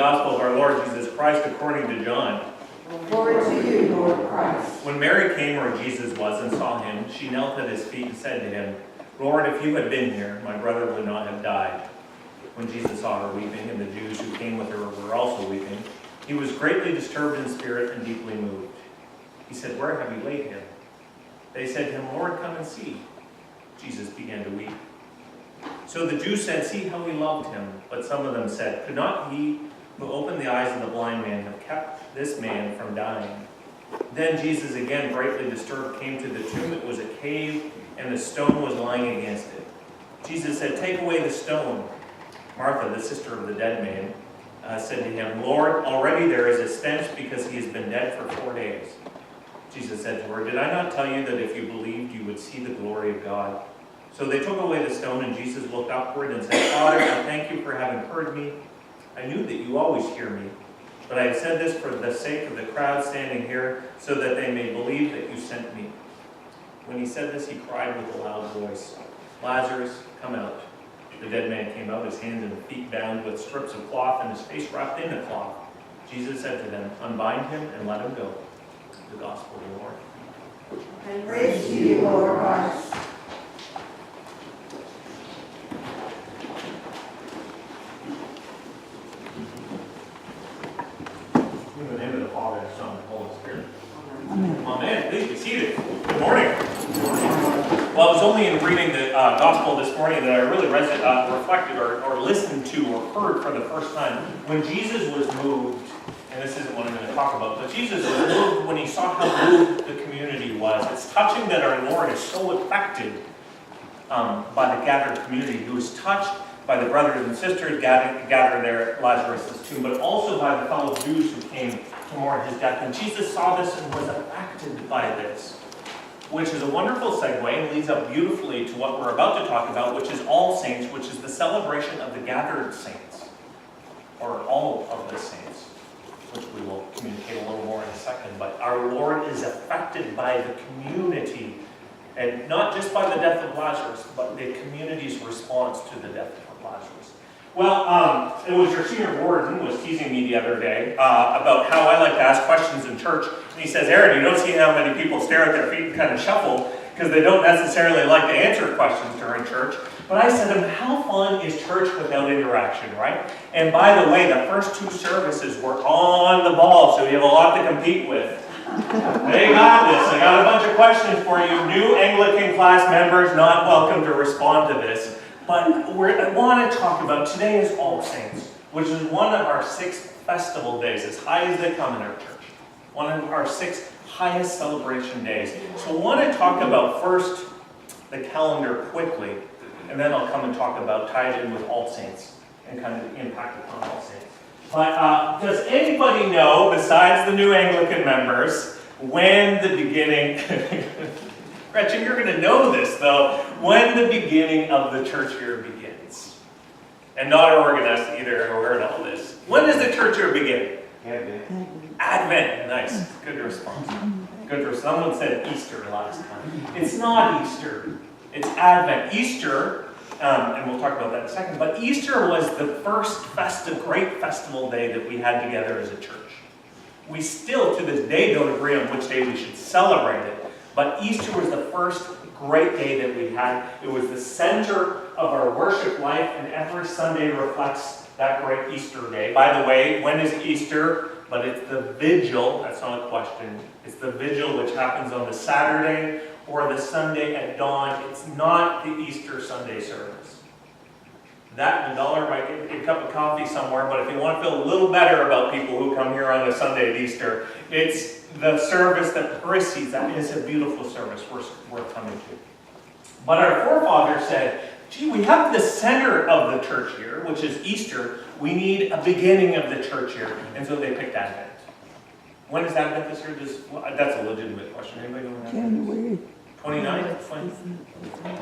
gospel of our Lord Jesus Christ according to John. Glory to you, Lord Christ. When Mary came where Jesus was and saw him, she knelt at his feet and said to him, Lord, if you had been here, my brother would not have died. When Jesus saw her weeping, and the Jews who came with her were also weeping, he was greatly disturbed in spirit and deeply moved. He said, Where have you laid him? They said to him, Lord, come and see. Jesus began to weep. So the Jews said, See how he loved him. But some of them said, Could not he who opened the eyes of the blind man have kept this man from dying? Then Jesus, again greatly disturbed, came to the tomb. It was a cave, and the stone was lying against it. Jesus said, Take away the stone. Martha, the sister of the dead man, said to him, Lord, already there is a stench because he has been dead for 4 days. Jesus said to her, Did I not tell you that if you believed, you would see the glory of God? So they took away the stone, and Jesus looked upward and said, Father, I thank you for having heard me. I knew that you always hear me. But I have said this for the sake of the crowd standing here, so that they may believe that you sent me. When he said this, he cried with a loud voice, Lazarus, come out. The dead man came out, his hands and feet bound with strips of cloth, and his face wrapped in a cloth. Jesus said to them, Unbind him and let him go. The gospel of the Lord. And praise to you, Lord Christ. In the name of the Father, and the Son, and the Holy Spirit. Amen. Amen. Please be seated. Good morning. Well, I was only in reading the gospel this morning that I really reflected or listened to or heard for the first time. When Jesus was moved, and this isn't what I'm going to talk about, but Jesus was moved when he saw how moved the community was. It's touching that our Lord is so affected by the gathered community. He was touched by the brothers and sisters gathered there at Lazarus' tomb, but also by the fellow Jews who came to mourn his death. And Jesus saw this and was affected by this, which is a wonderful segue and leads up beautifully to what we're about to talk about, which is All Saints, which is the celebration of the gathered saints, or all of the saints, which we will communicate a little more in a second. But our Lord is affected by the community, and not just by the death of Lazarus, but the community's response to the death of Lazarus. Well, it was your senior warden was teasing me the other day about how I like to ask questions in church. And he says, Aaron, you don't see how many people stare at their feet and kind of shuffle because they don't necessarily like to answer questions during church. But I said to him, how fun is church without interaction, right? And by the way, the first 2 services were on the ball, so you have a lot to compete with. They got this. I got a bunch of questions for you. New Anglican class members not welcome to respond to this. But I want to talk about, today is All Saints, which is one of our 6 festival days, as high as they come in our church. One of our 6 highest celebration days. So I want to talk about first the calendar quickly, and then I'll come and talk about tied in with All Saints and kind of the impact upon All Saints. But does anybody know, besides the new Anglican members, when the beginning... Gretchen, you're going to know this, though, when the beginning of the church year begins. And not organized either, or heard all this. When does the church year begin? Advent. Nice. Good response. Someone said Easter last time. It's not Easter. It's Advent. Easter, and we'll talk about that in a second, but Easter was the first great festival day that we had together as a church. We still, to this day, don't agree on which day we should celebrate it. But Easter was the first great day that we had. It was the center of our worship life, and every Sunday reflects that great Easter day. By the way, when is Easter? But it's the vigil, that's not a question. It's the vigil which happens on the Saturday or the Sunday at dawn. It's not the Easter Sunday service. That and $1 might get a cup of coffee somewhere, but if you want to feel a little better about people who come here on a Sunday at Easter, it's the service that precedes that. Is a beautiful service worth coming to. But our forefathers said, gee, we have the center of the church year, which is Easter. We need a beginning of the church year. And so they picked Advent. When is Advent this year? That's a legitimate question. Anybody know when that is? January 29th?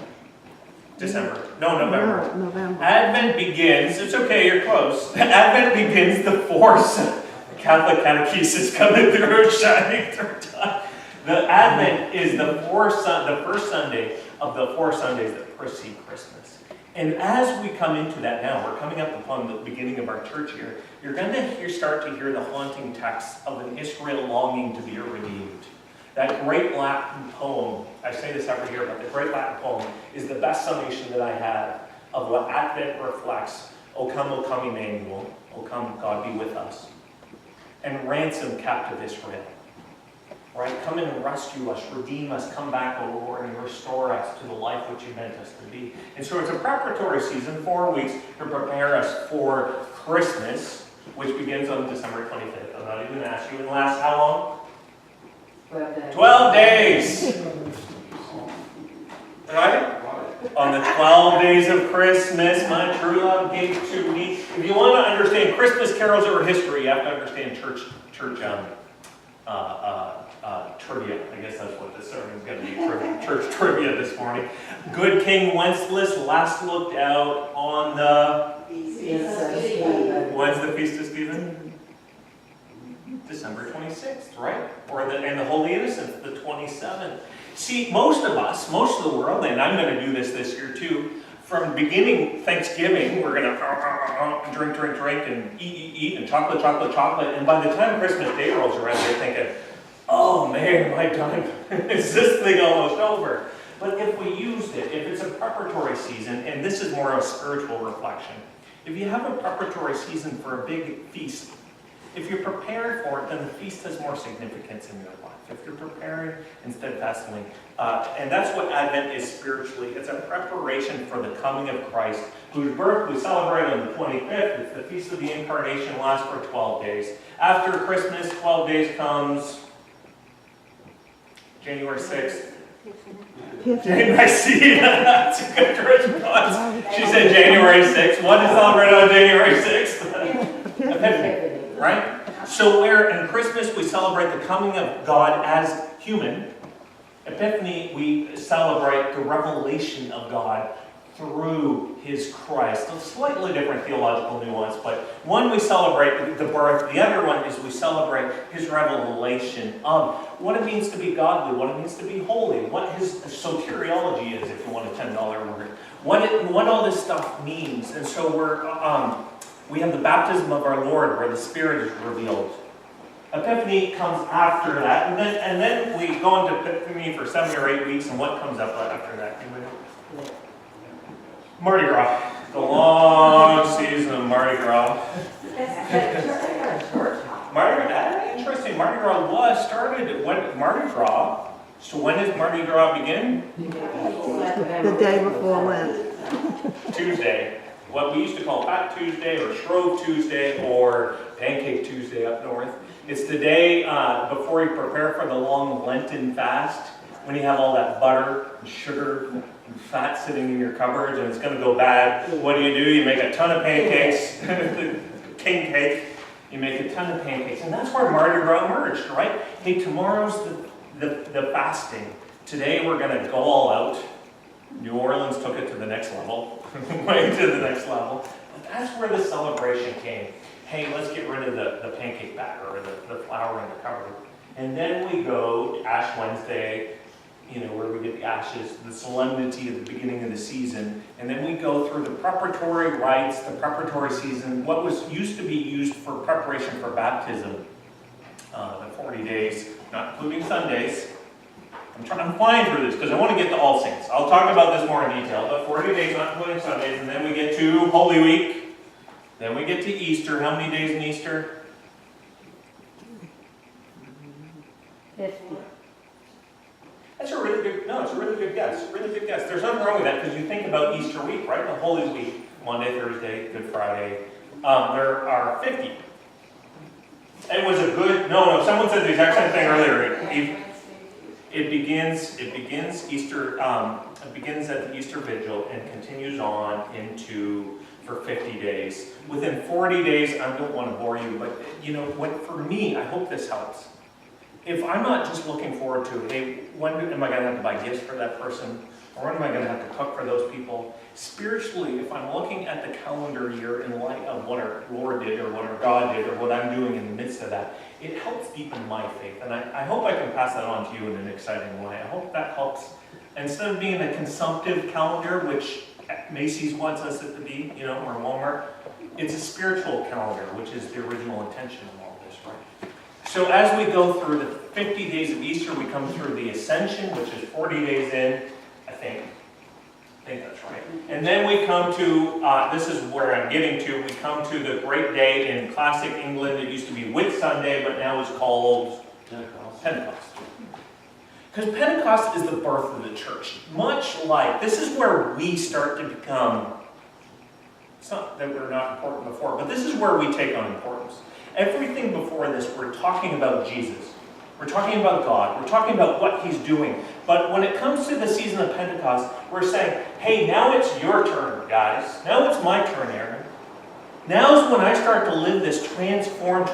December. No, November. November. Advent begins, it's okay, you're close. Advent begins the Catholic catechesis coming through, shining through time. The Advent is the first Sunday of the 4 Sundays that precede Christmas. And as we come into that now, we're coming up upon the beginning of our church year, you're going to start to hear the haunting text of an Israel longing to be redeemed. That great Latin poem, I say this every year, but the great Latin poem is the best summation that I have of what Advent reflects. O come, Emmanuel. O come, God be with us. And ransom captive Israel. Right? Come in and rescue us, redeem us, come back, O Lord, and restore us to the life which you meant us to be. And so it's a preparatory season, 4 weeks, to prepare us for Christmas, which begins on December 25th. I'm not even going to ask you, and lasts how long? 12 days. Right? On the 12 days of Christmas, my true love gave to me. If you want to understand Christmas carols or history, you have to understand church trivia. I guess that's what this sermon is going to be, church trivia this morning. Good King Wenceslas last looked out on the... When's the Feast of Stephen? December 26th, right? And the Holy Innocents, the 27th. See, most of the world, and I'm going to do this year too, from beginning Thanksgiving, we're going to drink, and eat, and chocolate, and by the time Christmas Day rolls around, they're thinking, oh man, my time, is this thing almost over? But if we used it, if it's a preparatory season, and this is more of a spiritual reflection, if you have a preparatory season for a big feast, if you're prepared for it, then the feast has more significance in your life. If you're preparing and steadfastly, and that's what Advent is spiritually. It's a preparation for the coming of Christ, whose birth we celebrate on the 25th. It's the Feast of the Incarnation, lasts for 12 days. After Christmas, 12 days comes January 6th. I see, that's a good response. She said January 6th. What is celebrated on January 6th? Epiphany, right? So where in Christmas we celebrate the coming of God as human, Epiphany we celebrate the revelation of God through His Christ. A slightly different theological nuance, but one we celebrate the birth, the other one is we celebrate His revelation of what it means to be godly, what it means to be holy, what His soteriology is, if you want a $10 word, what all this stuff means. And so we have the baptism of our Lord where the Spirit is revealed. Epiphany comes after that, and then we go into Epiphany for 7 or 8 weeks, and what comes up after that? Mardi Gras. The long season of Mardi Gras. Interesting. Mardi Gras started when Mardi Gras. So when does Mardi Gras begin? The day before Lent. Tuesday. What we used to call Fat Tuesday or Shrove Tuesday or Pancake Tuesday up north. It's the day before you prepare for the long Lenten fast, when you have all that butter and sugar and fat sitting in your cupboards and it's going to go bad. What do? You make a ton of pancakes, king cake. You make a ton of pancakes. And that's where Mardi Gras emerged, right? Hey, tomorrow's the fasting. Today we're going to go all out. New Orleans took it to the next level, way to the next level. But that's where the celebration came. Hey, let's get rid of the pancake batter or the flour in the cupboard. And then we go to Ash Wednesday, where we get the ashes, the solemnity at the beginning of the season. And then we go through the preparatory rites, the preparatory season, what was used to be used for preparation for baptism, the 40 days, not including Sundays. I'm flying through this because I want to get to All Saints. I'll talk about this more in detail, but 40 days, not including Sundays, and then we get to Holy Week. Then we get to Easter. How many days in Easter? 50. It's a really good guess. Really good guess. There's nothing wrong with that because you think about Easter week, right? The Holy Week, Monday, Thursday, Good Friday. There are 50. It was a good, someone said the exact same thing earlier. It begins Easter, it begins at the Easter Vigil and continues on for 50 days. Within 40 days, I don't want to bore you, but for me, I hope this helps. If I'm not just looking forward to, hey, when am I going to have to buy gifts for that person? Or when am I going to have to cook for those people? Spiritually, if I'm looking at the calendar year in light of what our Lord did or what our God did or what I'm doing in the midst of that, it helps deepen my faith. And I hope I can pass that on to you in an exciting way. I hope that helps. Instead of being a consumptive calendar, which Macy's wants us to be, or Walmart. It's a spiritual calendar, which is the original intention of all this, right? So as we go through the 50 days of Easter, we come through the Ascension, which is 40 days in, I think that's right. And then we come to, this is where I'm getting to, we come to the great day in classic England. It used to be Whit Sunday, but now it's called Pentecost. Because Pentecost is the birth of the church. Much like, this is where we start to become, it's not that we're not important before, but this is where we take on importance. Everything before this, we're talking about Jesus. We're talking about God. We're talking about what He's doing. But when it comes to the season of Pentecost, we're saying, hey, now it's your turn, guys. Now it's my turn, Aaron. Now's when I start to live this transformed,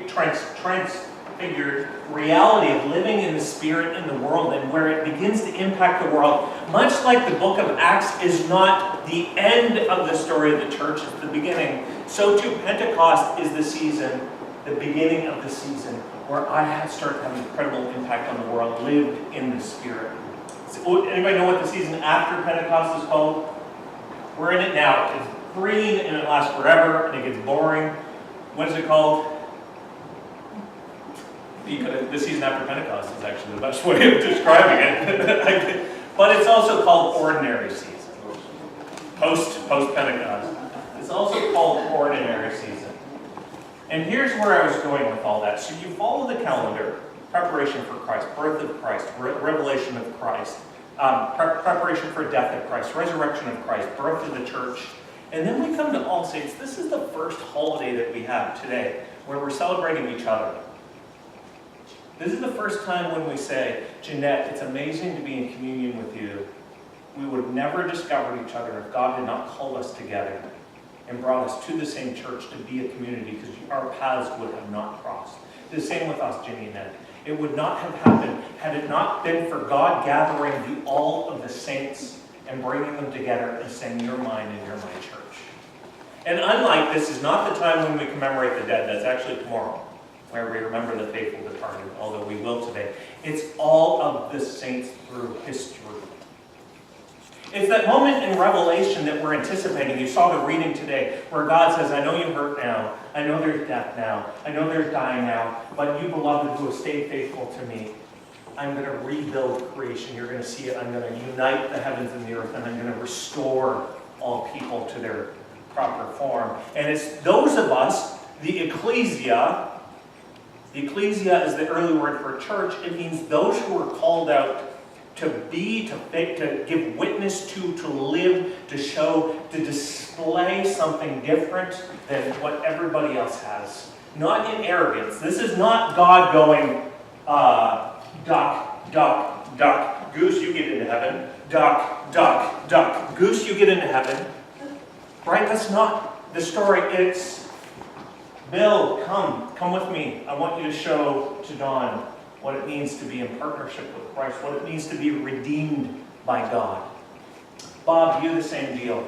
transfigured reality of living in the Spirit in the world, and where it begins to impact the world. Much like the book of Acts is not the end of the story of the church, it's the beginning. So too, Pentecost is the season, the beginning of the season, where I start to have an incredible impact on the world, lived in the Spirit. So, anybody know what the season after Pentecost is called? We're in it now. It's green and it lasts forever and it gets boring. What is it called? The season after Pentecost is actually the best way of describing it. But it's also called ordinary season. Post-Pentecost. It's also called ordinary season. And here's where I was going with all that. So you follow the calendar: preparation for Christ, birth of Christ, revelation of Christ, preparation for death of Christ, resurrection of Christ, birth of the church. And then we come to All Saints. This is the first holiday that we have today, where we're celebrating each other. This is the first time when we say, Jeanette, it's amazing to be in communion with you. We would have never discovered each other if God had not called us together and brought us to the same church to be a community, because our paths would have not crossed. The same with us, Jenny and Ed. It would not have happened had it not been for God gathering all of the saints and bringing them together and saying, you're mine and you're my church. And unlike this is not the time when we commemorate the dead. That's actually tomorrow, where we remember the faithful departed, although we will today. It's all of the saints through history. It's that moment in Revelation that we're anticipating. You saw the reading today, where God says, I know you hurt now. I know there's death now. I know there's dying now. But you, beloved, who have stayed faithful to me, I'm going to rebuild creation. You're going to see it. I'm going to unite the heavens and the earth, and I'm going to restore all people to their proper form. And it's those of us, the ecclesia. The ecclesia is the early word for church. It means those who are called out to be, to give witness to live, to show, to display something different than what everybody else has. Not in arrogance. This is not God going, duck, duck, duck, goose, you get into heaven. Duck, duck, duck, goose, you get into heaven. Right? That's not the story. It's, Bill, come with me. I want you to show to Don what it means to be in partnership with Christ, what it means to be redeemed by God. Bob, you the same deal.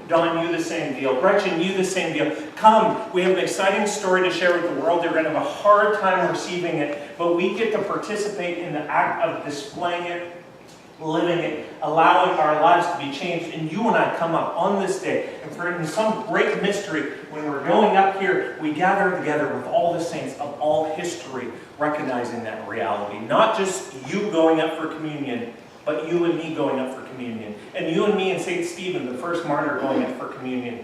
Don, you the same deal. Gretchen, you the same deal. Come, we have an exciting story to share with the world. They're going to have a hard time receiving it, but we get to participate in the act of displaying it, living it, allowing our lives to be changed. And you and I come up on this day, and for in some great mystery, when we're going up here, we gather together with all the saints of all history, recognizing that reality. Not just you going up for communion, but you and me going up for communion. And you and me and St. Stephen, the first martyr, going up for communion.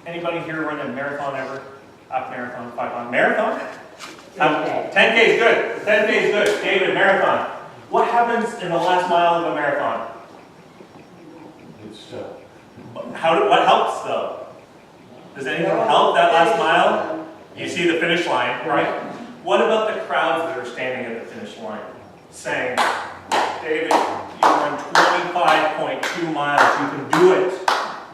Anybody here run a marathon ever? Half marathon, 5 marathon? 10K is good. 10K is good. David, marathon. What happens in the last mile of a marathon? What helps though? Does anything help that last mile? You see the finish line, right? What about the crowds that are standing at the finish line saying, David, you run 25.2 miles, you can do it.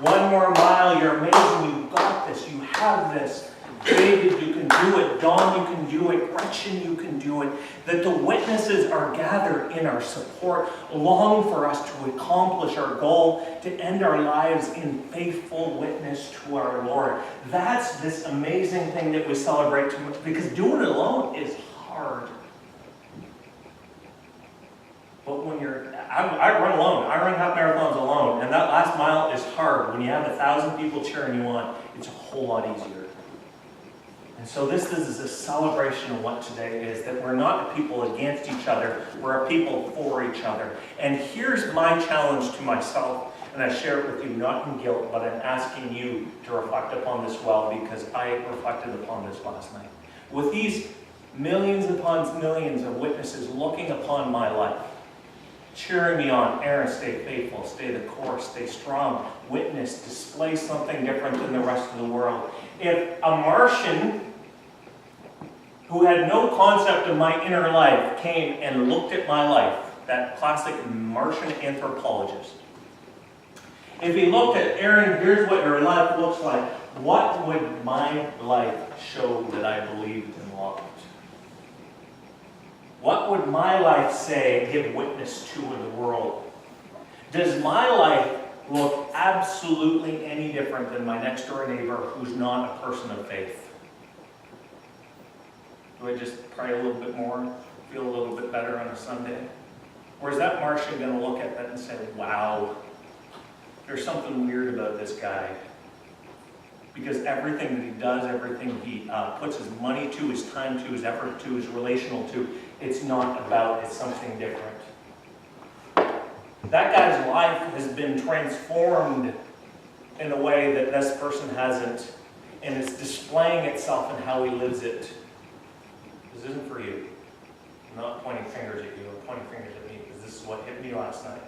One more mile, you're amazing, you got this, you have this. David, you can do it. Dawn, you can do it. Gretchen, you can do it. That the witnesses are gathered in our support, long for us to accomplish our goal, to end our lives in faithful witness to our Lord. That's this amazing thing that we celebrate, because doing it alone is hard. But when you're I run alone. I run half marathons alone. And that last mile is hard. When you have 1,000 people cheering you on, it's a whole lot easier. And so this is a celebration of what today is, that we're not a people against each other, we're a people for each other. And here's my challenge to myself, and I share it with you not in guilt, but I'm asking you to reflect upon this well, because I reflected upon this last night. With these millions upon millions of witnesses looking upon my life, cheering me on, Aaron, stay faithful, stay the course, stay strong, witness, display something different than the rest of the world. If a Martian who had no concept of my inner life came and looked at my life, that classic Martian anthropologist, if he looked at, Aaron, here's what your life looks like, what would my life show that I believed and loved? What would my life say, give witness to in the world? Does my life look absolutely any different than my next door neighbor who's not a person of faith? Do I just pray a little bit more, feel a little bit better on a Sunday? Or is that Martian going to look at that and say, wow, there's something weird about this guy? Because everything that he does, everything he puts his money to, his time to, his effort to, his relational to, it's not about, it's something different. That guy's life has been transformed in a way that this person hasn't, and it's displaying itself in how he lives it. This isn't for you. I'm not pointing fingers at you, I'm pointing fingers at me, because this is what hit me last night.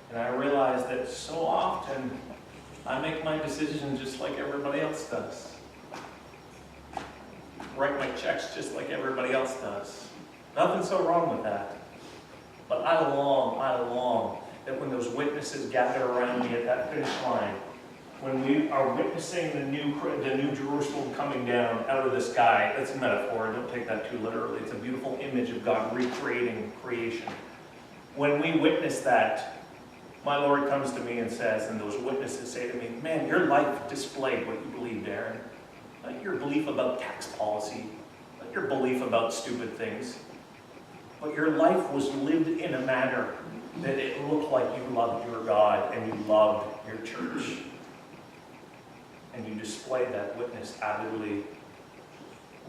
And I realized that so often I make my decisions just like everybody else does. Write my checks just like everybody else does. Nothing so wrong with that. But I long that when those witnesses gather around me at that finish line, when we are witnessing the new Jerusalem coming down out of the sky, that's a metaphor, don't take that too literally. It's a beautiful image of God recreating creation. When we witness that, my Lord comes to me and says, and those witnesses say to me, man, your life displayed what you believed, Aaron. Not your belief about tax policy, not your belief about stupid things, but your life was lived in a manner that it looked like you loved your God and you loved your church. And you displayed that witness avidly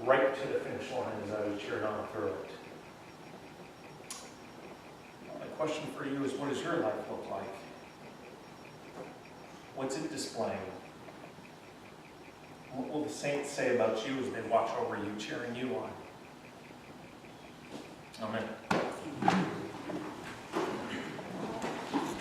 right to the finish line as I was cheered on through it. My question for you is, what does your life look like? What's it displaying? What will the saints say about you as they watch over you, cheering you on? Amen.